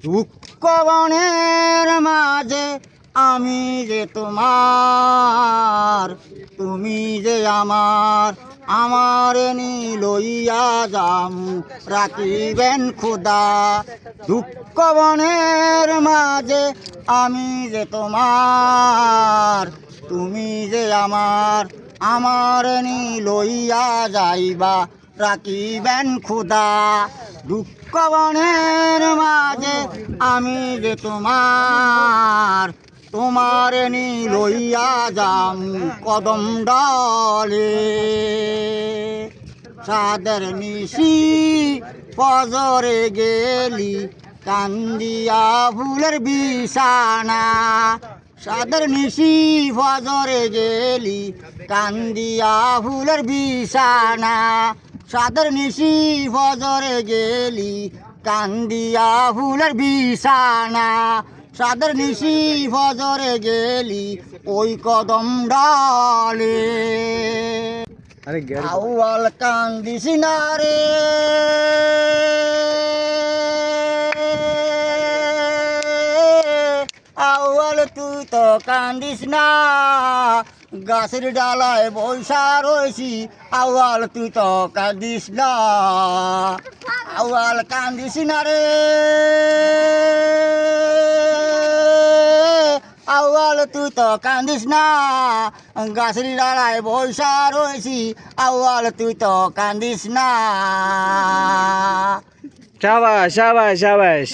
দুঃখ বনের মাঝে আমি যে তোমার, তুমি যে আমার, আমার নি লইয়া যামু রাখিবেন খোদা। দুঃখ বনের মাঝে আমি যে তোমার, তুমি যে আমার, আমার নি লইয়া যাইবা রাখিবেন খোদা। দুঃখ বনের মাঝে আমি যে তোমার, তোমার নি লইয়া যাম কদম ডালে। চাঁদের নিশি ফজরে গেলি কান্দিয়া ফুলের বিছানা, চাঁদের নিশি ফজরে গেলি কান্দিয়া ফুলের বিছানা, চাঁদের নিশি ফজরে গেলি কান্দিয়া ফুলের বিছানা, চাঁদের নিশি ফজরে গেলি ওই কদম ডালে। আউয়াল কান্দিস না রে, আউয়াল তুই তো কান্দিস না, গাছের ডালায় বৈশা রয়েছি, আউয়াল তুই তো কান্দিস না, আউয়াল কান্দিস না রে, আউয়াল তুই তো কান্দিস না, গাছের ডালায় বৈশা রয়েছি, আউয়াল তুই তো কান্দিস না। শাবাশ শাবাশ শাবাশ।